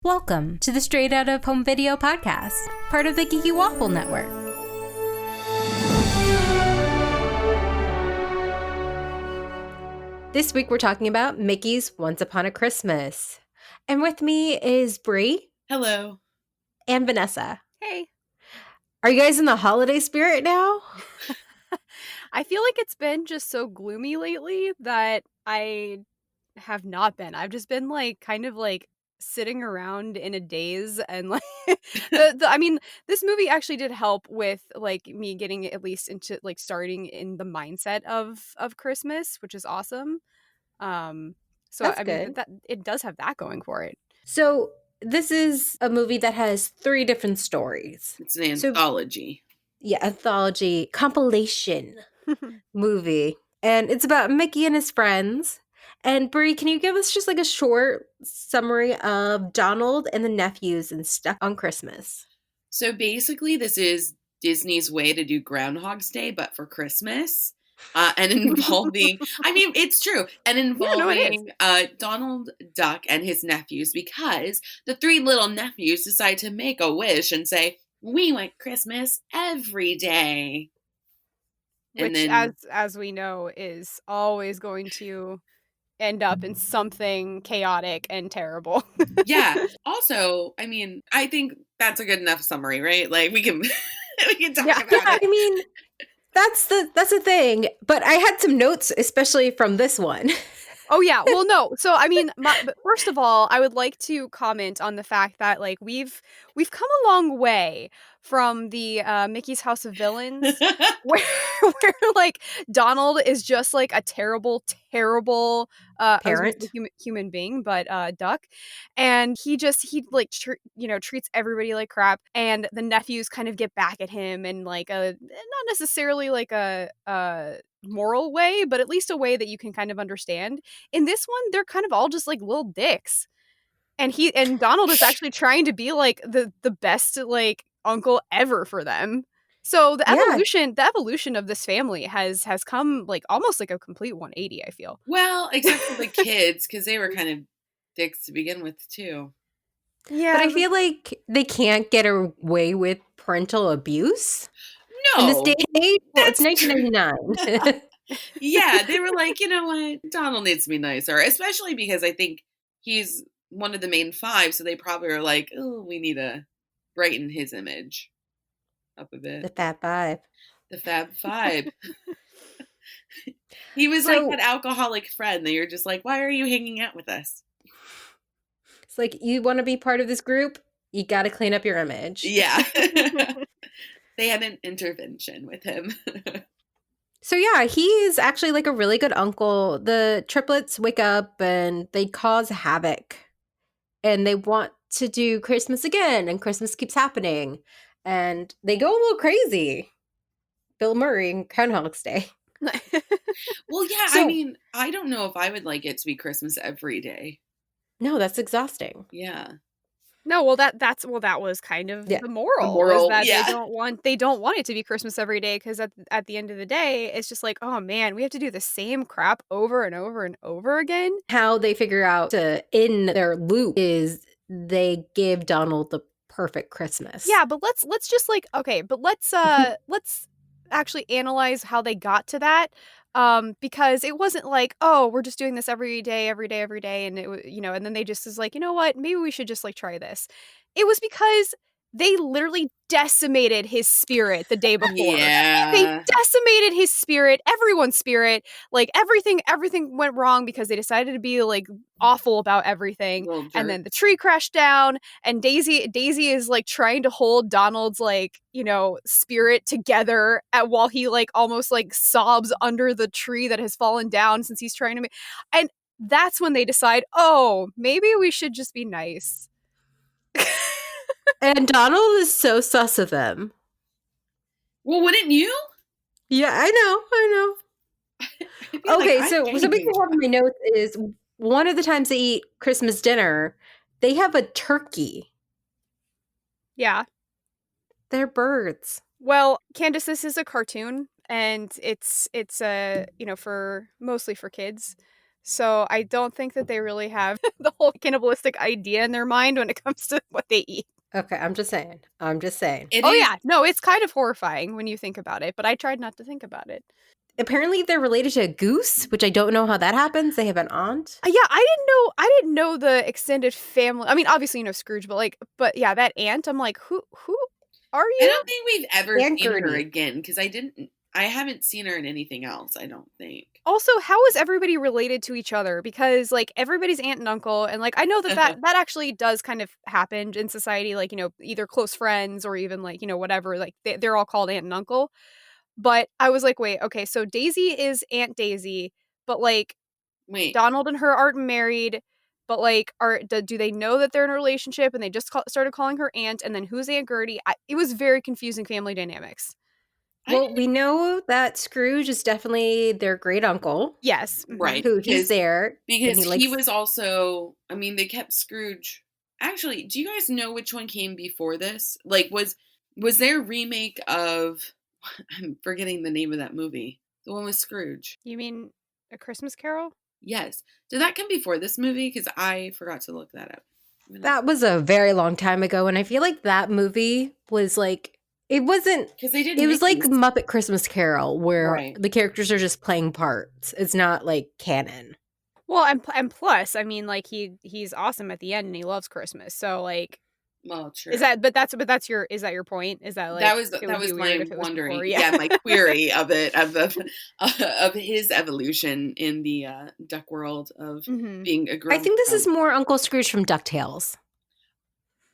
Welcome to the Straight Out of Home Video podcast, part of the Geeky Waffle Network. This week we're talking about Mickey's Once Upon a Christmas. And with me is Brie. Hello. And Vanessa. Hey. Are you guys in the holiday spirit now? I feel like it's been just so gloomy lately that I have not been. I've just been kind of sitting around in a daze and I mean, this movie actually did help with me getting at least into starting in the mindset of Christmas, which is awesome. So That's I mean good. that it does have that going for it. So this is a movie that has 3 different stories. It's an anthology. Anthology compilation movie. And it's about Mickey and his friends. And Brie, can you give us just a short summary of Donald and the nephews and Stuck on Christmas? So basically, this is Disney's way to do Groundhog's Day, but for Christmas. And involving, I mean, it's true, and involving Donald Duck and his nephews, because the 3 little nephews decide to make a wish and say, we want Christmas every day. Which, and then, as we know, is always going to end up in something chaotic and terrible. Yeah. Also, I mean, I think that's a good enough summary, right? We can talk about it. I mean, that's the thing. But I had some notes, especially from this one. Oh, yeah. Well, no. So, I mean, but first of all, I would like to comment on the fact that, we've come a long way from the Mickey's House of Villains, where Donald is just, a terrible Parent. human being, but Duck. And he treats everybody like crap. And the nephews kind of get back at him in, not necessarily, a moral way, but at least a way that you can kind of understand. In this one, they're kind of all just little dicks, and Donald is actually trying to be the best uncle ever for them. So the evolution of this family has come almost a complete 180, I feel. Well, except for the kids, because they were kind of dicks to begin with too. Yeah, but I feel like they can't get away with parental abuse. No, in this day and age. Well, it's 1999. Yeah, they were like, you know what, Donald needs to be nicer, especially because I think he's one of the main 5, so they probably are like, oh, we need to brighten his image up a bit. The Fab Five. The Fab Five. He was like that alcoholic friend that you're just like, why are you hanging out with us? It's you want to be part of this group, you got to clean up your image. Yeah. They had an intervention with him. So yeah, he's actually a really good uncle. The triplets wake up and they cause havoc. And they want to do Christmas again, and Christmas keeps happening. And they go a little crazy. Bill Murray and Groundhog's Day. Well, yeah, I mean, I don't know if I would like it to be Christmas every day. No, that's exhausting. Yeah. No, well that was kind of the moral. The moral, is that they don't want it to be Christmas every day, because at the end of the day, it's just oh man, we have to do the same crap over and over and over again. How they figure out to end their loop is they give Donald the perfect Christmas. Yeah, but let's just okay, but let's actually analyze how they got to that. Because it wasn't oh, we're just doing this every day, and it and then they just is you know what, maybe we should just try this. It was because they literally decimated his spirit the day before. Yeah. They decimated his spirit, everyone's spirit. Everything went wrong because they decided to be awful about everything. And then the tree crashed down, and Daisy is trying to hold Donald's spirit together while he almost sobs under the tree that has fallen down since he's trying to make. And that's when they decide, oh, maybe we should just be nice. And Donald is so sus of them. Well, wouldn't you? Yeah, I know. Okay, so something I have in my notes is one of the times they eat Christmas dinner, they have a turkey. Yeah. They're birds. Well, Candace, this is a cartoon, and it's mostly for kids. So I don't think that they really have the whole cannibalistic idea in their mind when it comes to what they eat. Okay, I'm just saying. It Oh is yeah, no, it's kind of horrifying when you think about it, but I tried not to think about it. Apparently, they're related to a goose, which I don't know how that happens. They have an aunt. Yeah, I didn't know the extended family. I mean, obviously you know Scrooge, but yeah, that aunt. I'm like, who are I you? don't think we've ever Aunt seen her Gertie. again because I haven't seen her in anything else, I don't think. Also, how is everybody related to each other? Because like everybody's aunt and uncle, and like I know that actually does kind of happen in society. Like, you know, either close friends or even like, you know, whatever. Like they're all called aunt and uncle. But I was like, wait, okay, so Daisy is Aunt Daisy, but like Wait, Donald and her aren't married. But like, do they know that they're in a relationship and they just started calling her aunt? And then who's Aunt Gertie? It was very confusing family dynamics. Well, we know that Scrooge is definitely their great uncle. Yes, right. Who he's there Because and he was also, I mean, they kept Scrooge. Actually, do you guys know which one came before this? Like, was there a remake of, I'm forgetting the name of that movie, the one with Scrooge? You mean A Christmas Carol? Yes. Did that come before this movie? Because I forgot to look that up. That was a very long time ago, and I feel like that movie was like it wasn't. Because they did. It was like Muppet Christmas Carol, where the characters are just playing parts. It's not like canon. Well, and plus, I mean, like he's awesome at the end, and he loves Christmas. So like, well, true. Is that your point? Is that like that was my wondering? Yeah, my query of his evolution in the duck world of being a grown. I think this is more Uncle Scrooge from DuckTales.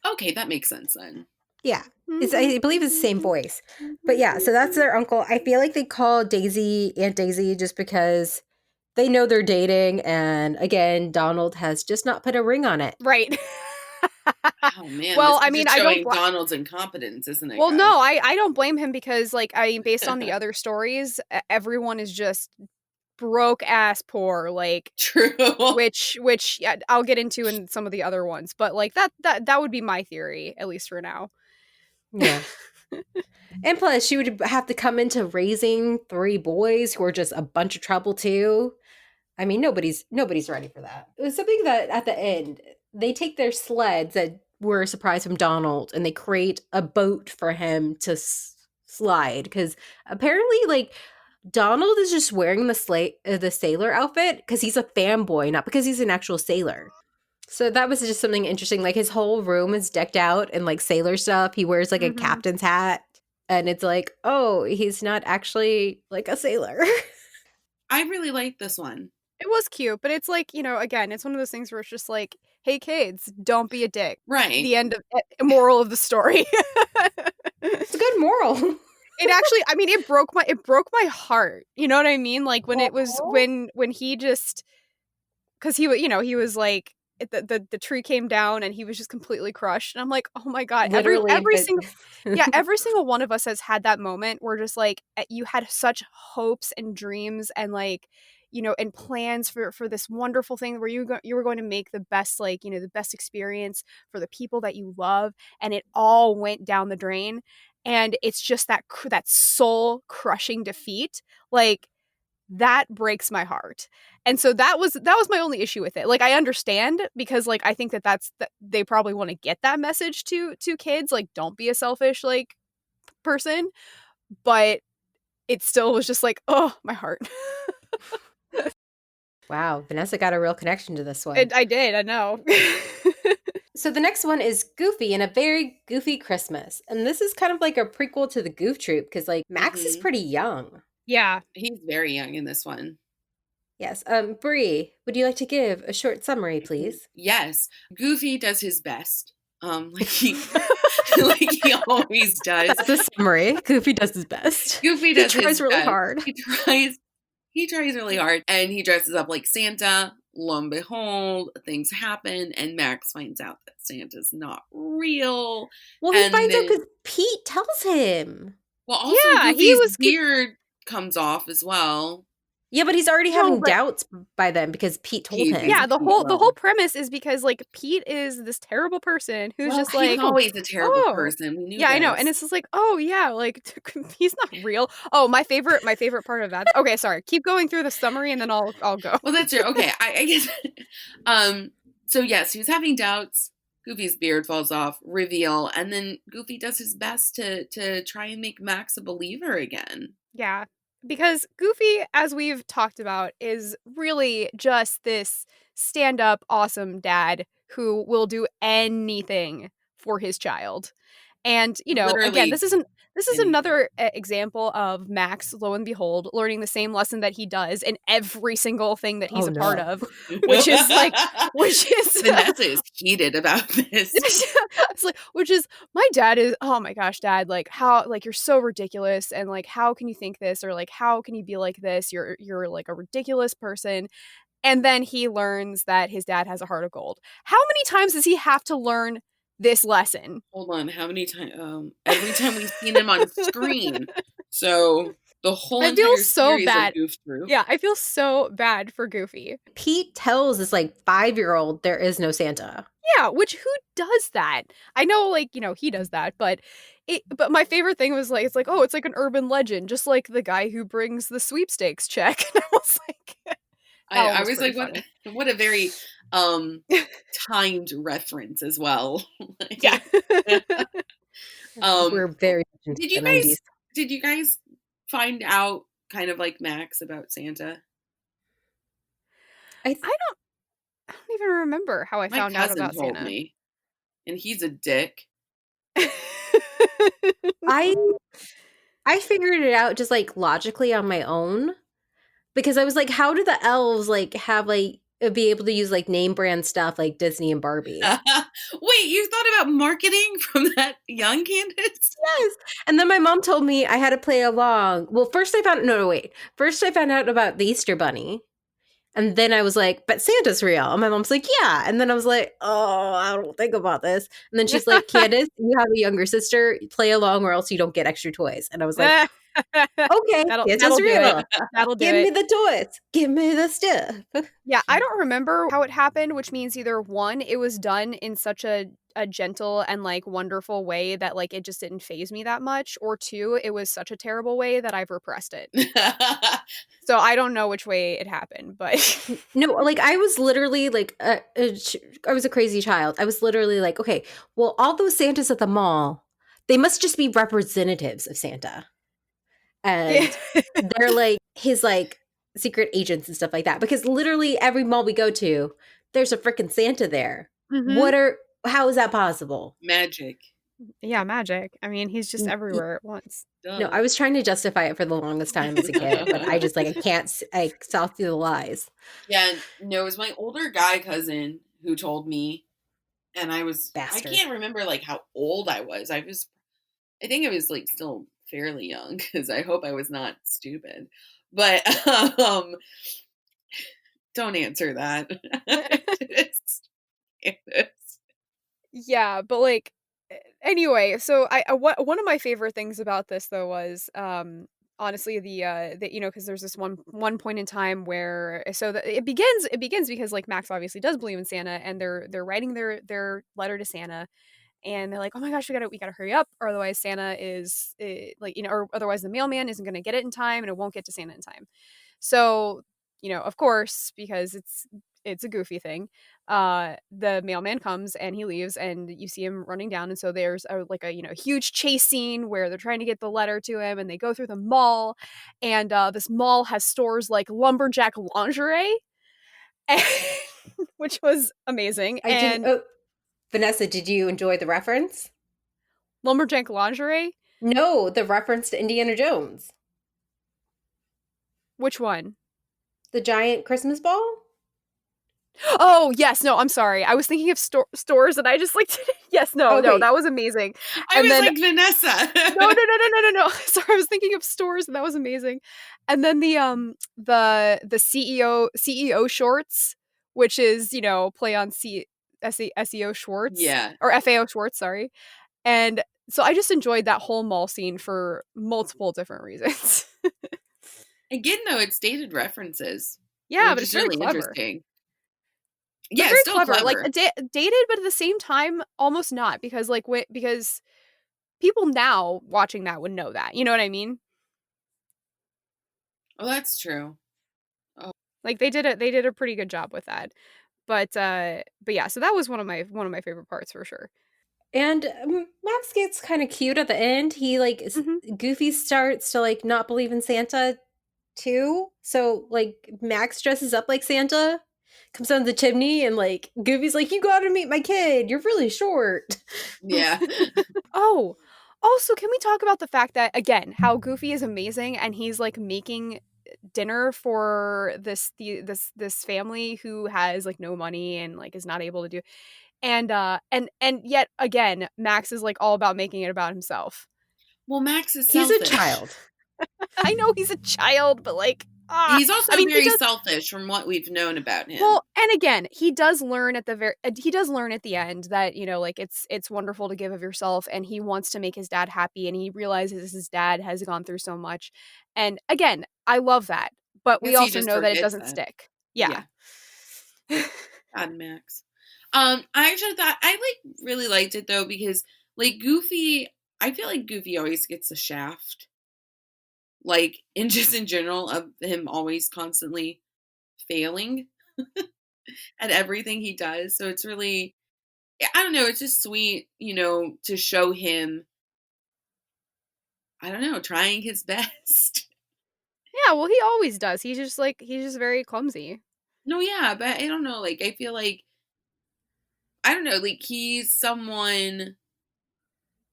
Okay, that makes sense then. Yeah, I believe it's the same voice. But yeah, so that's their uncle. I feel like they call Daisy Aunt Daisy just because they know they're dating, and again, Donald has just not put a ring on it. Right. Oh man. Well, I mean, I don't Donald's incompetence, isn't it? Well, guys? No, I don't blame him because, like, I mean, based on the other stories, everyone is just broke ass poor, like, true. Which yeah, I'll get into in some of the other ones, but like that would be my theory, at least for now. Yeah. And plus, she would have to come into raising 3 boys who are just a bunch of trouble too. I mean, nobody's ready for that. It was something that at the end, they take their sleds that were a surprise from Donald and they create a boat for him to slide. Because apparently, like, Donald is just wearing the sailor outfit because he's a fanboy, not because he's an actual sailor. So that was just something interesting. Like, his whole room is decked out in like sailor stuff. He wears like a captain's hat. And it's like, oh, he's not actually like a sailor. I really like this one. It was cute, but it's like, you know, again, it's one of those things where it's just like, hey kids, don't be a dick. Right. The end of moral of the story. It's a good moral. It actually, I mean, it broke my heart. You know what I mean? Like when it was when he just, because he was like, the tree came down and he was just completely crushed, and I'm like, oh my god, every single one of us has had that moment where just like you had such hopes and dreams and like, you know, and plans for this wonderful thing where you were going to make the best, like, you know, the best experience for the people that you love, and it all went down the drain, and it's just that soul crushing defeat, like that breaks my heart. And so that was my only issue with it. Like, I understand because like I think that they probably want to get that message to kids, like, don't be a selfish like person, but it still was just like, oh, my heart. Wow, Vanessa got a real connection to this one. I did, I know. So the next one is Goofy and a Very Goofy Christmas. And this is kind of like a prequel to the Goof Troop because like Max is pretty young. Yeah. He's very young in this one. Yes. Bree, would you like to give a short summary, please? Yes. Goofy does his best. Like he always does. That's a summary. Goofy does his best. Goofy does he tries really hard. He tries really hard, and he dresses up like Santa. Lo and behold, things happen, and Max finds out that Santa's not real. Well, he finds out because Pete tells him. Well, also Goofy's beard comes off as well. Yeah, but he's already No, having but doubts by then because Pete told him. yeah, the whole Well, premise is because like Pete is this terrible person who's just Pete's like, always a terrible oh, person. We knew yeah, I know, and this. it's just like, oh yeah, like he's not real. Oh, my favorite part of that. Okay, sorry, keep going through the summary and then I'll go. Well, that's true. Okay, I guess. So yes, he was having doubts. Goofy's beard falls off. Reveal, and then Goofy does his best to try and make Max a believer again. Yeah, because Goofy, as we've talked about, is really just this stand-up awesome dad who will do anything for his child. And, again, Literally this is anything. another example of Max, lo and behold, learning the same lesson that he does in every single thing that he's a part of, which is Vanessa is heated about this. it's like, which is, my dad is, oh my gosh, dad, like, how, like, you're so ridiculous, and like, how can you think this, or like, how can you be like this? You're like a ridiculous person. And then he learns that his dad has a heart of gold. How many times does he have to learn this lesson? Hold on, how many times? Every time we've seen him on screen. So the whole I feel entire so series bad. of Goof Troop. Yeah, I feel so bad for Goofy. Pete tells this like 5-year-old there is no Santa. Yeah, which who does that? I know, like, he does that, but my favorite thing was like, it's like an urban legend, just like the guy who brings the sweepstakes check. And I was like, I was like, what a very timed reference as well. Yeah. We're very much into the 90s. Did you guys find out kind of like Max about Santa? I don't even remember how I found out about told Santa. Me, and he's a dick. I figured it out just like logically on my own because I was like, how do the elves like have like be able to use like name brand stuff like Disney and Barbie? Wait, you thought about marketing from that young Candace? Yes. And then my mom told me I had to play along. Well, first I found out about the Easter Bunny. And then I was like, but Santa's real. And my mom's like, yeah. And then I was like, oh, I don't think about this. And then she's like, Candace, you have a younger sister. Play along or else you don't get extra toys. And I was like, okay, Santa's real. That'll do Give it. me the toys. Give me the stuff. Yeah, I don't remember how it happened, which means either one, it was done in such a gentle and like wonderful way that like it just didn't faze me that much, or two, it was such a terrible way that I've repressed it. So I don't know which way it happened, but no, like I was literally like I was a crazy child. I was literally like, okay, well, all those Santas at the mall, they must just be representatives of Santa. And they're like his like secret agents and stuff like that, because literally every mall we go to, there's a freaking Santa there. Mhm. How is that possible? Magic. Yeah, magic. I mean, he's just everywhere at once. Duh. No, I was trying to justify it for the longest time as a kid, but I just like I saw through the lies. Yeah, no, it was my older guy cousin who told me, and I can't remember like how old I was. I think I was like still fairly young, because I hope I was not stupid. But don't answer that. Yeah, but like anyway, so one of my favorite things about this though was honestly the because there's this one point in time where it begins because like Max obviously does believe in Santa, and they're writing their letter to Santa, and they're like, oh my gosh, we gotta hurry up, or otherwise Santa is or otherwise the mailman isn't gonna get it in time and it won't get to Santa in time. So of course, because it's a Goofy thing, the mailman comes and he leaves, and you see him running down, and so there's a huge chase scene where they're trying to get the letter to him, and they go through the mall, and this mall has stores like Lumberjack Lingerie, which was amazing. Vanessa, did you enjoy the reference? Lumberjack Lingerie? No, the reference to Indiana Jones. Which one? The giant Christmas ball? Oh, yes. No, I'm sorry. I was thinking of stores, and I just like, yes, no, that was amazing. I was like, Vanessa. No. Sorry, I was thinking of stores, and that was amazing. And then the CEO shorts, which is, play on SEO Schwartz. Yeah. Or FAO Schwartz, sorry. And so I just enjoyed that whole mall scene for multiple different reasons. Again, though, it's dated references, Yeah, which but it's is very really clever. interesting. But Yeah, it's very still clever. Like clever. dated, but at the same time, almost not because because people now watching that would know that. You know what I mean? Oh, that's true. Oh, Like they did a pretty good job with that. But yeah, so that was one of my favorite parts for sure. And Max gets kind of cute at the end. He like Mhm. Goofy starts to like not believe in Santa too. So like Max dresses up like Santa, comes down the chimney, and like Goofy's like, "You got to meet my kid. You're really short." yeah. Oh, also, can we talk about the fact that again, how Goofy is amazing and he's like making dinner for this family who has like no money and like is not able to do and yet again, Max is like all about making it about himself. Well, Max is He's a selfish. child. I know he's a child, but like He's also I mean, he very does selfish from what we've known about him. well, and again, he does learn at the he does learn at the end that, you know, like it's wonderful to give of yourself and he wants to make his dad happy and he realizes his dad has gone through so much. And again, I love that, but we Guess he also just know that it forgets doesn't that. stick. Yeah. Yeah. God, Max. I actually thought I like really liked it though because like Goofy, I feel like Goofy always gets a shaft. Like in just in general of him always constantly failing at everything he does. So it's really I don't know, it's just sweet, to show him, I don't know, trying his best. Yeah, well, he always does. He's just very clumsy. No, yeah, but I don't know, like I feel like I don't know, like he's someone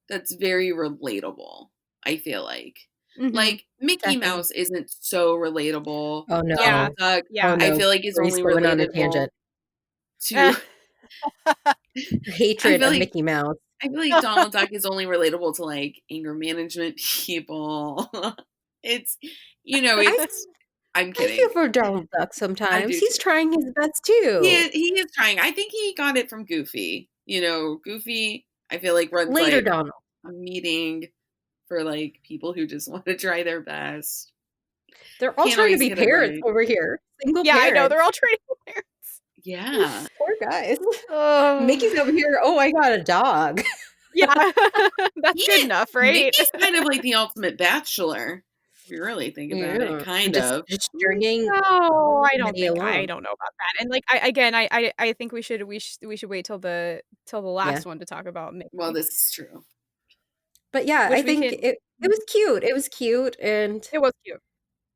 that's very relatable, I feel like. Mhm. Like Mickey Definitely. Mouse isn't so relatable. Oh Yeah. Donald Duck, oh Yeah. I no, feel like is Grace only going on a relatable tangent. to I Hatred feel of like Mickey Mouse. I feel like Donald Duck is only relatable to like anger management people. it's I it's I'm I feel kidding. for Donald Duck I sometimes. do He's too. trying his best too. He is trying. I think he got it from Goofy. Goofy I feel like runs Later, like Donald. a meeting for like people who just want to try their best. They're all Can't trying to always be get it parents right. over here. Single Yeah, I know. They're parents. all trading parents. Yeah. Poor guys. Oh. Mickey's over here. Oh, I got a dog. Yeah. That's He good enough, right? Mickey's kind of like the ultimate bachelor. If you really think about it, Yeah, kind just of. stringing No, Minnie I along. don't know about that. And like I think we should wait till the Yeah, last one to talk about Well, Mickey, this is true. but yeah, I which we think can it was cute. It was cute, and it was cute.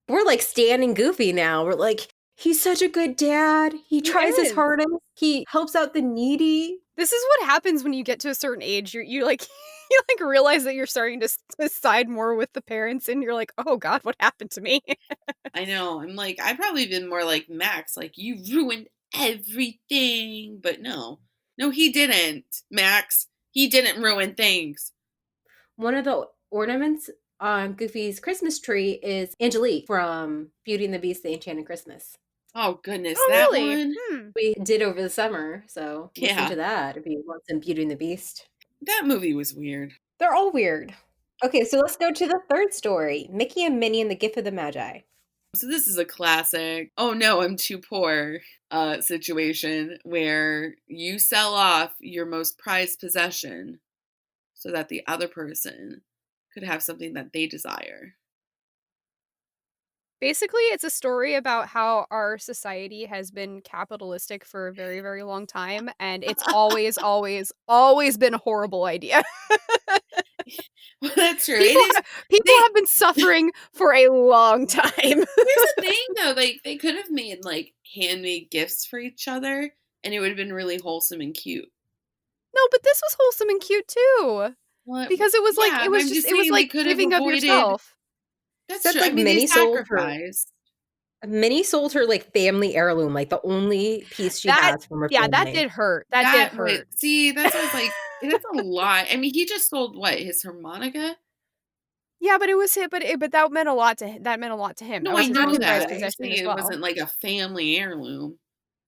we're like standing Goofy now. We're like, he's such a good dad. He He tries his is. hardest. He helps out the needy. This is what happens when you get to a certain age. You like you like realize that you're starting to side more with the parents and you're like, "Oh god, what happened to me?" I know. I'm like, I've probably been more like Max, like, you ruined everything. But no. No, he didn't, Max. He didn't ruin things. One of the ornaments on Goofy's Christmas tree is Angelique from Beauty and the Beast: The Enchanted Christmas. Oh, goodness. Oh, That really? one? Hmm. We did over the summer, so listen Yeah. to that if you want some Beauty and the Beast. That movie was weird. They're all weird. Okay, so let's go to the third story, Mickey and Minnie and the Gift of the Magi. So this is a classic, oh no, I'm too poor situation where you sell off your most prized possession so that the other person could have something that they desire. Basically, it's a story about how our society has been capitalistic for a very, very long time, and it's always, always, always been a horrible idea. Well, that's true. It is. People They have been suffering for a long time. Here's the thing, though. Like they could have made like handmade gifts for each other, and it would have been really wholesome and cute. No, but this was wholesome and cute too. Well, Because yeah, but I'm just it was saying they like could have giving of avoided. yourself. That's Except true. I like mean, they Minnie sold her sacrificed. like family heirloom, like the only piece she That has from her yeah, that family. did hurt. That did Wait, hurt. see, that's what I was like. That's a lot. I mean, he just sold what his harmonica. Yeah, but it was hit but that meant a lot to that meant a lot to him. No, That I was his know most prized that. I'm possession saying as it well. wasn't like a family heirloom.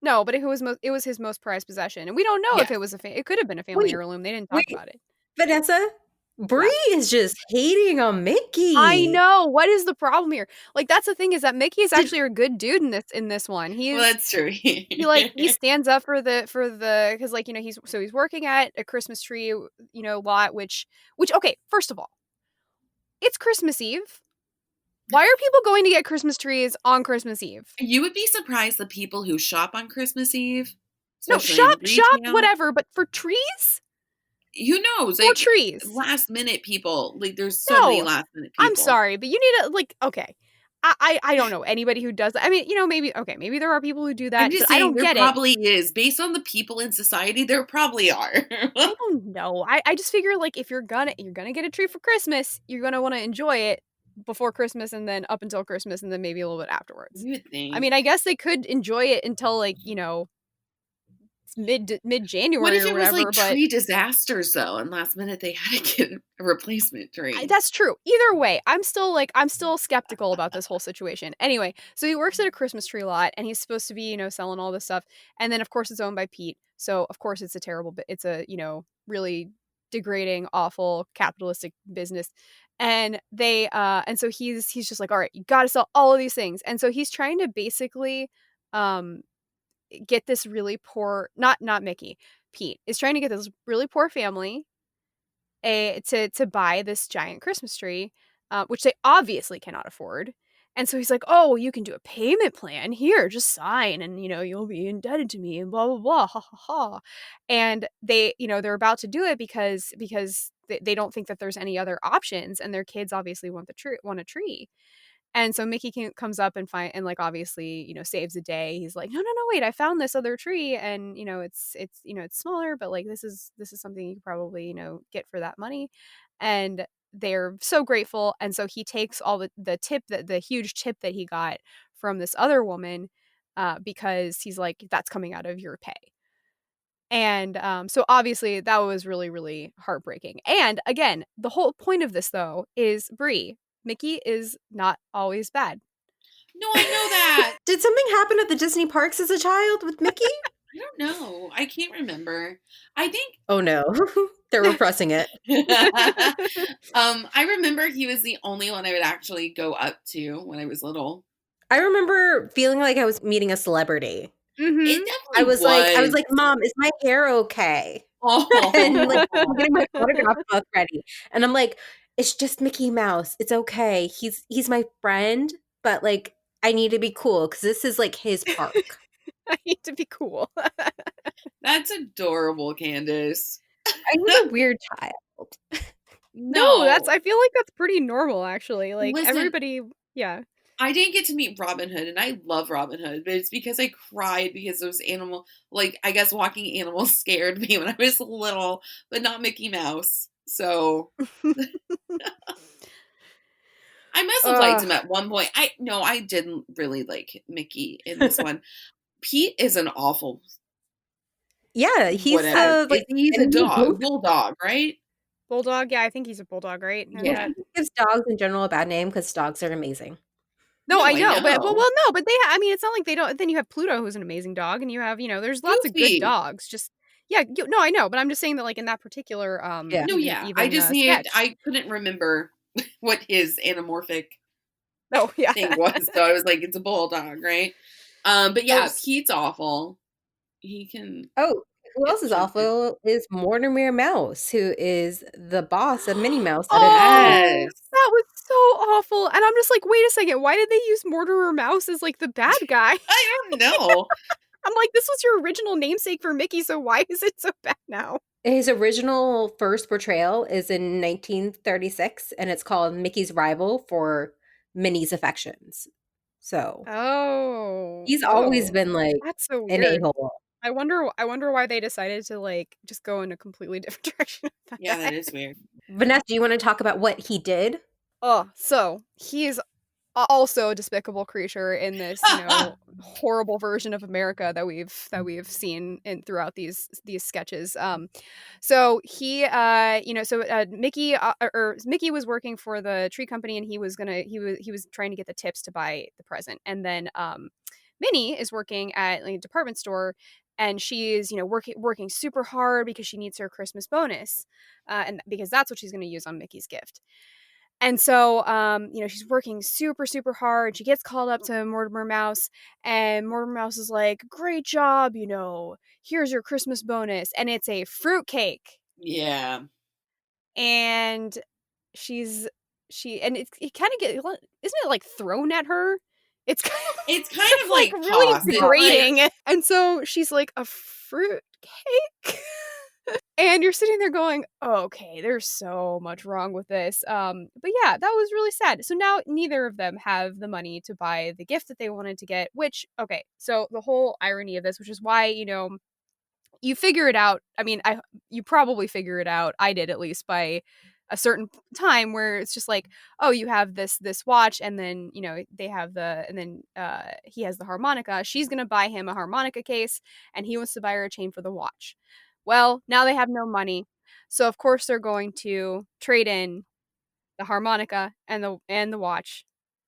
No, but it was his most prized possession, and we don't know if Yes. it was it could have been a family Wait, heirloom. They didn't talk wait, about it. Vanessa, Bree Yeah. is just hating on Mickey. I know. What is the problem here? Like, that's the thing, is that Mickey is actually a good dude in this one. Well, that's true. He stands up for the because, like, he's working at a Christmas tree, lot, which okay, first of all, it's Christmas Eve. Why are people going to get Christmas trees on Christmas Eve? You would be surprised the people who shop on Christmas Eve, No, especially in shop, retail. whatever, but for trees? Who knows? For Like, trees. last minute people. Like, there's so many last minute people. I'm sorry, but you need to, like, okay. I don't know anybody who does that. I mean, maybe there are people who do that, I'm just but saying I don't there get it. probably is. Based on the people in society, there probably are. I don't know. I just figure, like, if you're gonna get a tree for Christmas, you're gonna want to enjoy it before Christmas, and then up until Christmas, and then maybe a little bit afterwards. You would think. I mean, I guess they could enjoy it until, like, mid-January what if or it whatever, was like but tree disasters though, and last minute they had to get a replacement tree? that's true. Either way, I'm still skeptical about this whole situation. Anyway, so he works at a Christmas tree lot, and he's supposed to be, selling all this stuff. And then, of course, it's owned by Pete. So, of course, it's a terrible, it's a, really degrading, awful capitalistic business. And and so he's just like, all right, you got to sell all of these things. And so he's trying to basically, get this really poor, not Mickey, Pete is trying to get this really poor family to buy this giant Christmas tree, which they obviously cannot afford. And so he's like, "Oh, you can do a payment plan here. Just sign, and you'll be indebted to me, and blah blah blah, ha ha ha." And they're about to do it because they don't think that there's any other options, and their kids obviously want a tree. And so Mickey comes up and like, obviously, saves the day. He's like, no, wait, I found this other tree, and it's smaller, but like this is something you could probably get for that money. And they're so grateful. And so he takes all the huge tip that he got from this other woman, because he's like, that's coming out of your pay. And so obviously that was really, really heartbreaking. And again, the whole point of this, though, is Bree. Mickey is not always bad. No, I know that. Did something happen at the Disney parks as a child with Mickey? I don't know. I can't remember. I think. Oh no, they're repressing it. I remember he was the only one I would actually go up to when I was little. I remember feeling like I was meeting a celebrity. Mm-hmm. It definitely I was like, Mom, is my hair okay? Oh. And like, I'm getting my photograph book ready, and I'm like, it's just Mickey Mouse. It's okay. He's my friend, but like, I need to be cool because this is like his park. I need to be cool. That's adorable, Candace. I was a weird child. No, I feel like that's pretty normal, actually. Like, Listen, everybody, yeah. I didn't get to meet Robin Hood, and I love Robin Hood, but it's because I cried because those I guess walking animals scared me when I was little, but not Mickey Mouse. So I must have liked him at one point. I didn't really like Mickey in this one. Pete is an awful. Yeah, he's he's a dog, bulldog, right? Bulldog, yeah, I think he's a bulldog, right? Yeah, he gives dogs in general a bad name because dogs are amazing. No, I know, but it's not like they don't. Then you have Pluto, who's an amazing dog, and you have, there's lots of good dogs. Just no, I know, but I'm just saying that, like, in that particular, I just I couldn't remember what his anamorphic thing was, so I was like, it's a bulldog, right? But yeah, Pete's awful. He can. Oh, who else is awful is Mortimer Mouse, who is the boss of Minnie Mouse. That was so awful. And I'm just like, wait a second, why did they use Mortimer Mouse as like the bad guy? I don't know. I'm like, this was your original namesake for Mickey, so why is it so bad now? His original first portrayal is in 1936, and it's called Mickey's Rival for Minnie's Affections. So, he's always been like that's so an weird. a-hole. I wonder why they decided to like just go in a completely different direction. Yeah, that is weird. Vanessa, do you want to talk about what he did? Oh, so he's also a despicable creature in this, horrible version of America that we've seen throughout these sketches. So he, Mickey was working for the tree company, and he was trying to get the tips to buy the present, and then Minnie is working at like a department store, and she is, working super hard because she needs her Christmas bonus, and because that's what she's going to use on Mickey's gift. And so, she's working super, super hard. She gets called up to Mortimer Mouse, and Mortimer Mouse is like, "Great job, here's your Christmas bonus." And it's a fruitcake. Yeah. And and it kind of isn't it like thrown at her? It's kind of like really tossed. degrading. And so she's like, "A fruitcake?" And you're sitting there going, oh, okay, there's so much wrong with this. But yeah, that was really sad. So now neither of them have the money to buy the gift that they wanted to get, which, okay, so the whole irony of this, which is why, you figure it out. I mean, you probably figure it out. I did, at least, by a certain time where it's just like, oh, you have this watch, and then, they have he has the harmonica. She's going to buy him a harmonica case, and he wants to buy her a chain for the watch. Well, now they have no money. So of course they're going to trade in the harmonica and the watch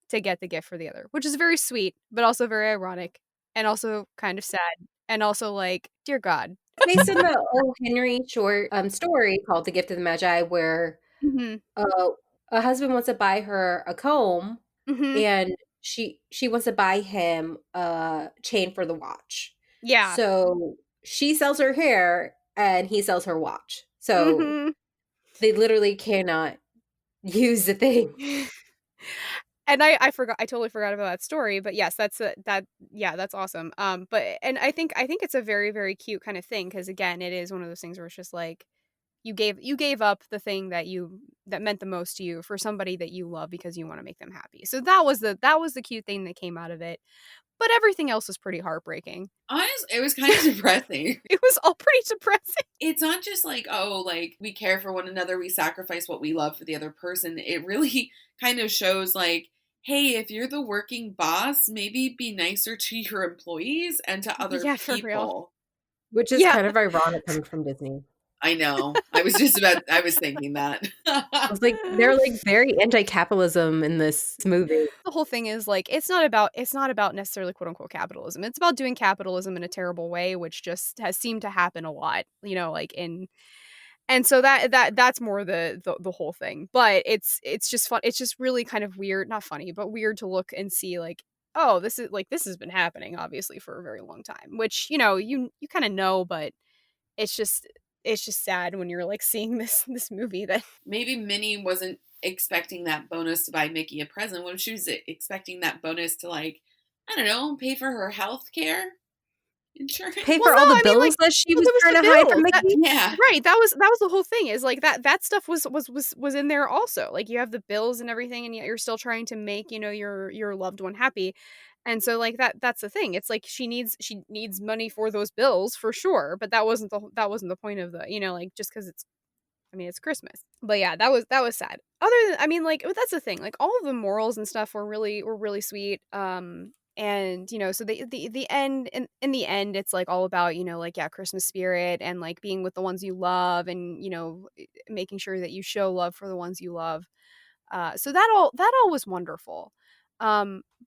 to get the gift for the other, which is very sweet, but also very ironic, and also kind of sad, and also like, dear God. Based on the O. Henry short story called The Gift of the Magi, where a husband wants to buy her a comb, and she wants to buy him a chain for the watch. Yeah. So she sells her hair and he sells her watch. So they literally cannot use the thing. And I totally forgot about that story, but yes, that's awesome. And I think it's a very, very cute kind of thing, because again, it is one of those things where it's just like, you gave up the thing that meant the most to you for somebody that you love because you want to make them happy. So that was the cute thing that came out of it. But everything else was pretty heartbreaking. Honestly, it was kind of depressing. It was all pretty depressing. It's not just like, oh, like, we care for one another, we sacrifice what we love for the other person. It really kind of shows like, hey, if you're the working boss, maybe be nicer to your employees and to other people. For real. Which is kind of ironic coming from Disney. I know. I was thinking that. I was like, they're like very anti-capitalism in this movie. The whole thing is like, it's not about necessarily quote unquote capitalism. It's about doing capitalism in a terrible way, which just has seemed to happen a lot, and so that's more the whole thing. But it's just fun. It's just really kind of weird, not funny, but weird to look and see like, oh, this has been happening obviously for a very long time, which, you kind of know, but it's just sad when you're like seeing this movie that maybe Minnie wasn't expecting that bonus to buy Mickey a present. What if she was expecting that bonus to, like, I don't know, pay for her health care insurance? Pay for all the bills that she was trying to hide from Mickey? Yeah. Right. That was the whole thing, is like that stuff was in there also. Like, you have the bills and everything, and yet you're still trying to make, your loved one happy. And so like that's the thing. It's like she needs money for those bills for sure, but that wasn't the point of the, like, just because it's Christmas. But yeah, that was sad. Other than, that's the thing. Like, all of the morals and stuff were really sweet. And so the end, in the end, it's like all about, Christmas spirit, and like being with the ones you love, and making sure that you show love for the ones you love. So that all was wonderful.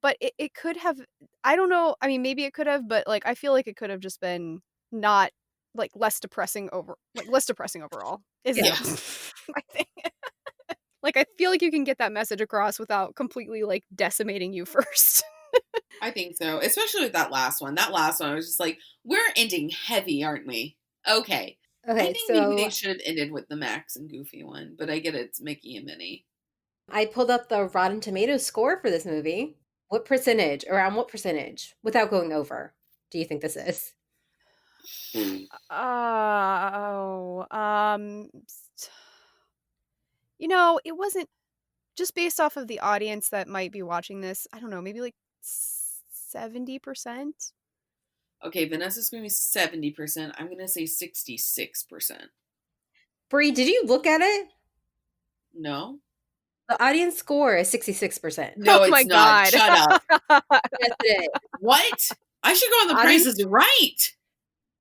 But it could have, I don't know, maybe it could have, but like, I feel like it could have just been not like less depressing overall. Yeah. I think. Like, I feel like you can get that message across without completely like decimating you first. I think so, especially with that last one. That last one, I was just like, we're ending heavy, aren't we? Okay. I think maybe they should have ended with the Max and Goofy one, but I get it's Mickey and Minnie. I pulled up the Rotten Tomatoes score for this movie. Around what percentage, without going over, do you think this is? It wasn't, just based off of the audience that might be watching this, I don't know, maybe like 70%. Okay, Vanessa's going to be 70%. I'm going to say 66%. Bree, did you look at it? No. The audience score is 66%. No, it's not. God. Shut up. That's it. What? I should go on The Price is Right.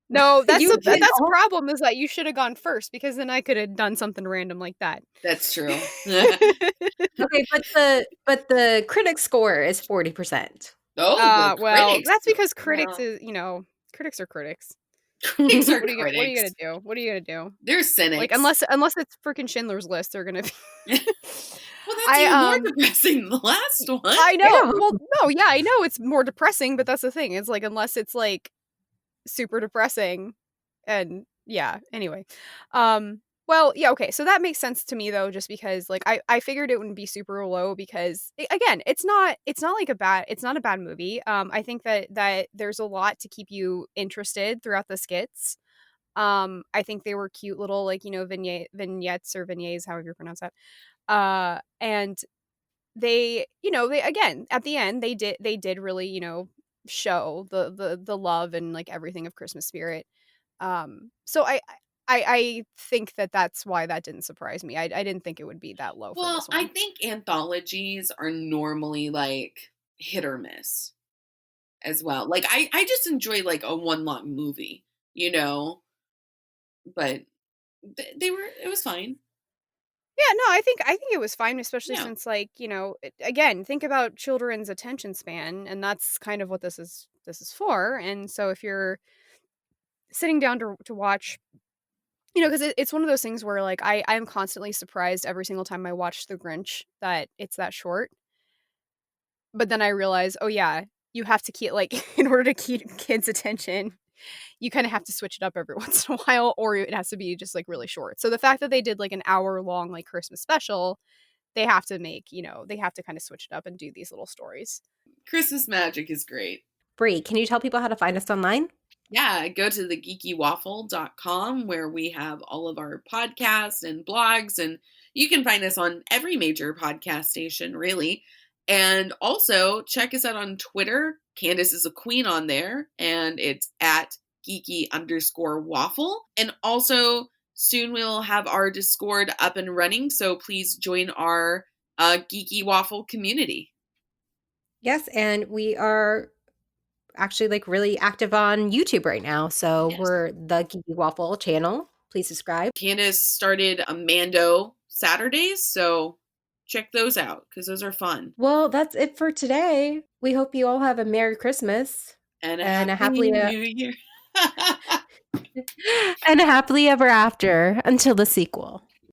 No, that's the problem, is that you should have gone first, because then I could have done something random like that. That's true. Okay, but the critic score is 40%. Oh, well, that's because critics is, critics are critics. Critics are What are you gonna critics. do? What are you gonna do? They're cynics. Like, unless it's freaking Schindler's List, they're gonna be Well, that's I, even more depressing than the last one. I know. Yeah. Well, no, yeah, I know it's more depressing, but that's the thing. It's like, unless it's like super depressing and yeah, anyway. Well, yeah, okay. So that makes sense to me though, just because like I figured it wouldn't be super low because again, it's not like it's not a bad movie. I think that there's a lot to keep you interested throughout the skits. I think they were cute little like, vignettes or vignettes, however you pronounce that. And they, they again, at the end they did really, show the love and like everything of Christmas spirit. So I think that's why that didn't surprise me. I didn't think it would be that low for Well, this I one. think anthologies are normally like hit or miss as well. Like I just enjoy like a one lot movie, but it was fine. Yeah, no, I think it was fine, especially Yeah. since like, again, think about children's attention span, and that's kind of what this is for. And so if you're sitting down to watch, because it's one of those things where like I'm constantly surprised every single time I watch The Grinch that it's that short. But then I realize, oh yeah, you have to keep like in order to keep kids' attention, you kind of have to switch it up every once in a while, or it has to be just like really short. So the fact that they did like an hour long like Christmas special, they have to make, they have to kind of switch it up and do these little stories. Christmas magic is great. Brie, can you tell people how to find us online? Yeah, go to thegeekywaffle.com where we have all of our podcasts and blogs, and you can find us on every major podcast station, really. And also check us out on Twitter. Candace is a queen on there, and it's at geeky_waffle. And also, soon we'll have our Discord up and running, so please join our Geeky Waffle community. Yes, and we are actually like really active on YouTube right now. So Yes. we're the Geeky Waffle channel. Please subscribe. Candace started a Mando Saturdays, so check those out because those are fun. Well, that's it for today. We hope you all have a Merry Christmas And a and happy New Year. and a happily ever after until the sequel.